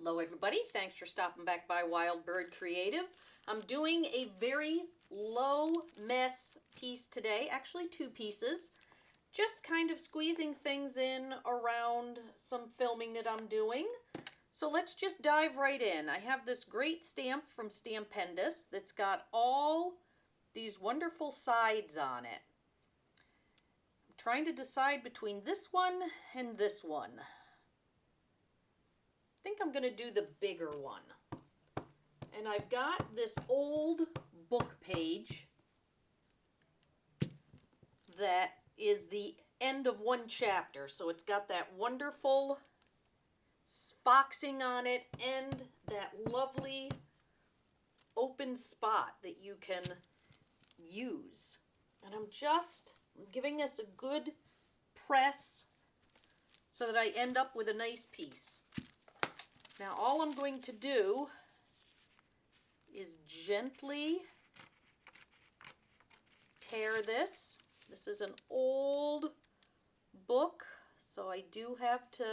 Hello everybody, thanks for stopping back by Wild Bird Creative. I'm doing a very low mess piece today, actually two pieces, just kind of squeezing things in around some filming that I'm doing. So let's just dive right in. I have this great stamp from Stampendous that's got all these wonderful sides on it. I'm trying to decide between this one and this one. I think I'm going to do the bigger one. And I've got this old book page that is the end of one chapter. So it's got that wonderful boxing on it and that lovely open spot that you can use. And I'm just giving this a good press so that I end up with a nice piece. Now all I'm going to do is gently tear this. This is an old book, so I do have to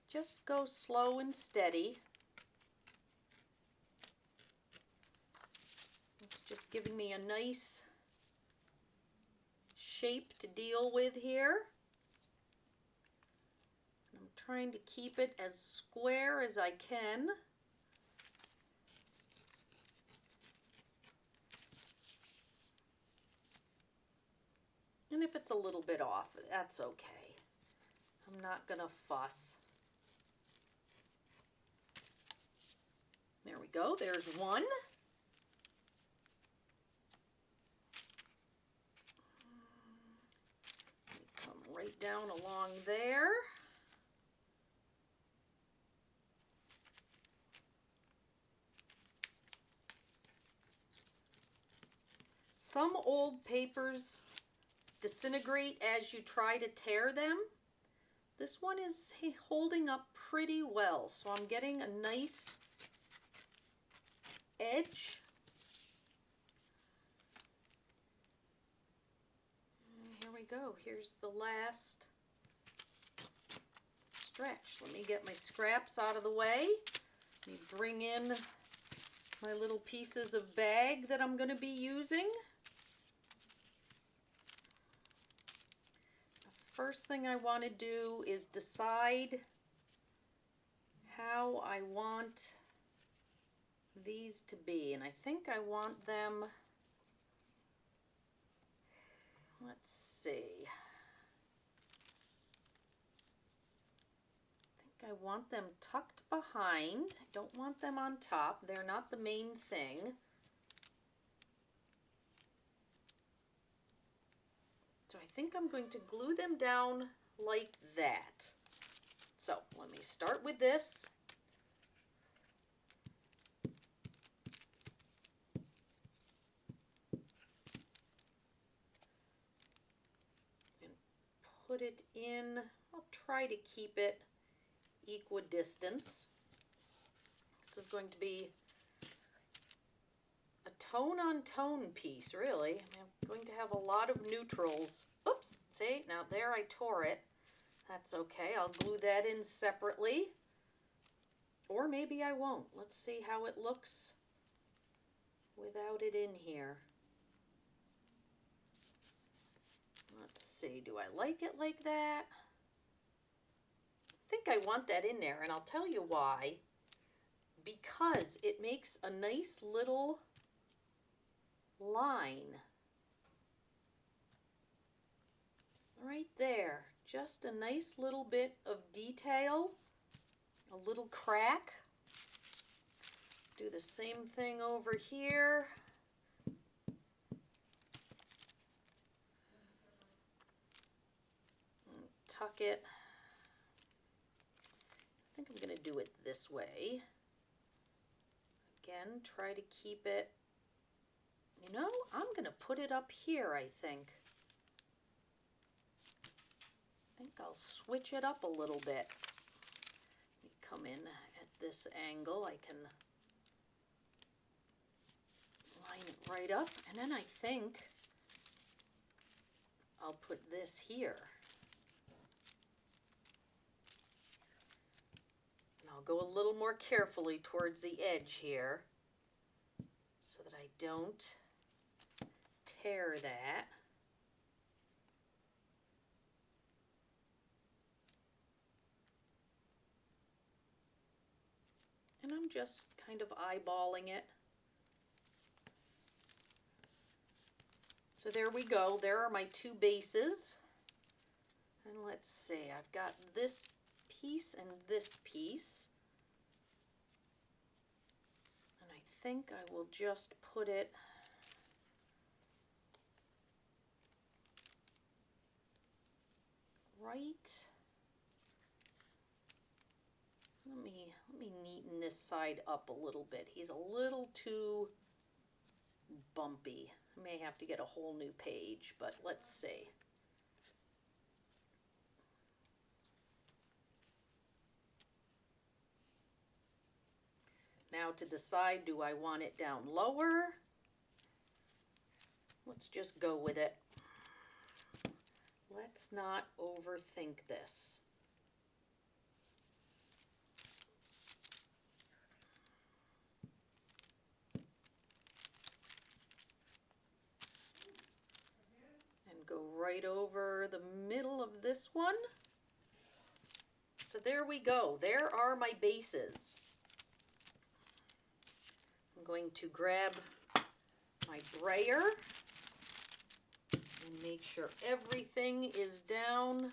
just go slow and steady. It's just giving me a nice shape to deal with here. I'm trying to keep it as square as I can. And if it's a little bit off, that's okay. I'm not gonna fuss. There we go, there's one. Come right down along there. Some old papers disintegrate as you try to tear them. This one is holding up pretty well, so I'm getting a nice edge. And here we go. Here's the last stretch. Let me get my scraps out of the way. Let me bring in my little pieces of bag that I'm going to be using. First thing I want to do is decide how I want these to be. And I think I want them, let's see. I think I want them tucked behind. I don't want them on top. They're not the main thing. So I think I'm going to glue them down like that. So let me start with this. And put it in. I'll try to keep it equidistance. This is going to be a tone-on-tone piece, really. I'm going to have a lot of neutrals. Oops, see, now there I tore it. That's okay, I'll glue that in separately. Or maybe I won't. Let's see how it looks without it in here. Let's see, do I like it like that? I think I want that in there, and I'll tell you why. Because it makes a nice little line right there. Just a nice little bit of detail, a little crack. Do the same thing over here. Tuck it. I think I'm going to do it this way. Again, try to keep it. You know, I'm going to put it up here, I think. I think I'll switch it up a little bit. Let me come in at this angle. I can line it right up. And then I think I'll put this here. And I'll go a little more carefully towards the edge here so that I don't tear that. And I'm just kind of eyeballing it. So there we go. There are my two bases. And let's see, I've got this piece and this piece. And I think I will just put it right. Let me neaten this side up a little bit. He's a little too bumpy. I may have to get a whole new page, but let's see. Now to decide, do I want it down lower? Let's just go with it. Let's not overthink this. And go right over the middle of this one. So there we go. There are my bases. I'm going to grab my brayer and make sure everything is down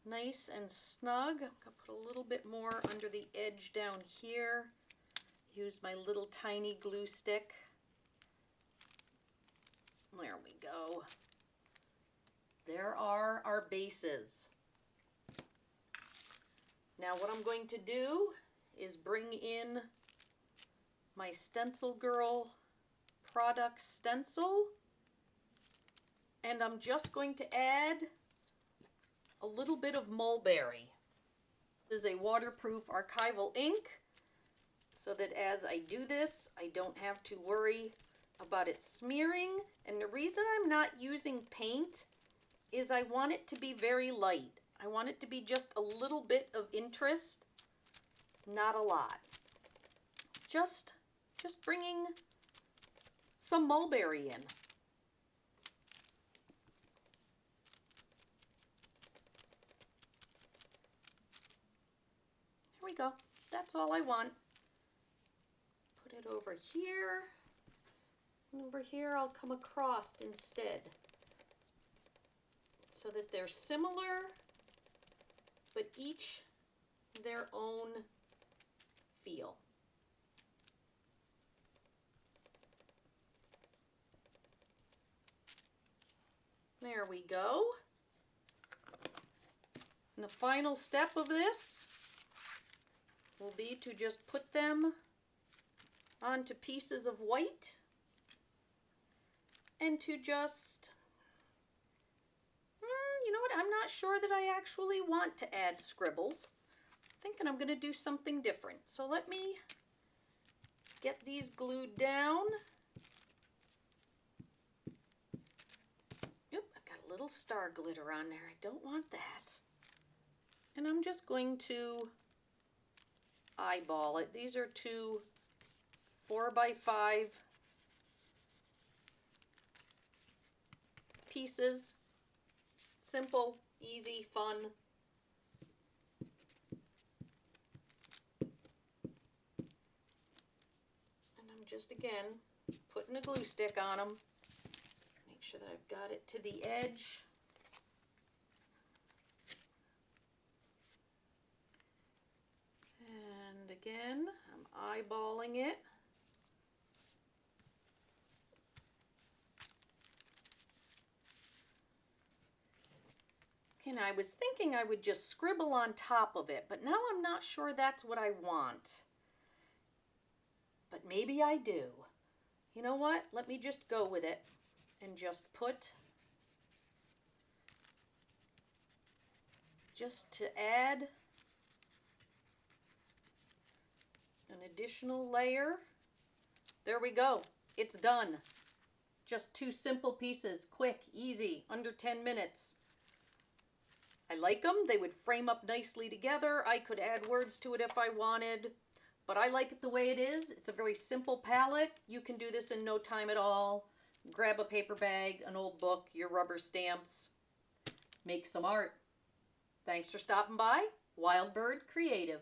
nice and snug. I'm going to put a little bit more under the edge down here. Use my little tiny glue stick. There we go. There are our bases. Now what I'm going to do is bring in my Stencil Girl product stencil, and I'm just going to add a little bit of mulberry. This is a waterproof archival ink, so that as I do this, I don't have to worry about it smearing. And the reason I'm not using paint is I want it to be very light. I want it to be just a little bit of interest, not a lot. Just bringing some mulberry in. There we go. That's all I want. Put it over here. And over here I'll come across instead, so that they're similar, but each their own feel. There we go. And the final step of this will be to just put them onto pieces of white and to just, you know what, I'm not sure that I actually want to add scribbles. I'm thinking I'm going to do something different. So let me get these glued down. Yep, I've got a little star glitter on there. I don't want that. And I'm just going to eyeball it. These are two 4x5 pieces. Simple, easy, fun. And I'm just, again, putting a glue stick on them. Make sure that I've got it to the edge. And again, I'm eyeballing it. And I was thinking I would just scribble on top of it, but now I'm not sure that's what I want. But maybe I do. You know what? Let me just go with it and just put, just to add an additional layer. There we go. It's done. Just two simple pieces, quick, easy, under 10 minutes. I like them. They would frame up nicely together. I could add words to it if I wanted, but I like it the way it is. It's a very simple palette. You can do this in no time at all. Grab a paper bag, an old book, your rubber stamps, make some art. Thanks for stopping by. Wild Bird Creative.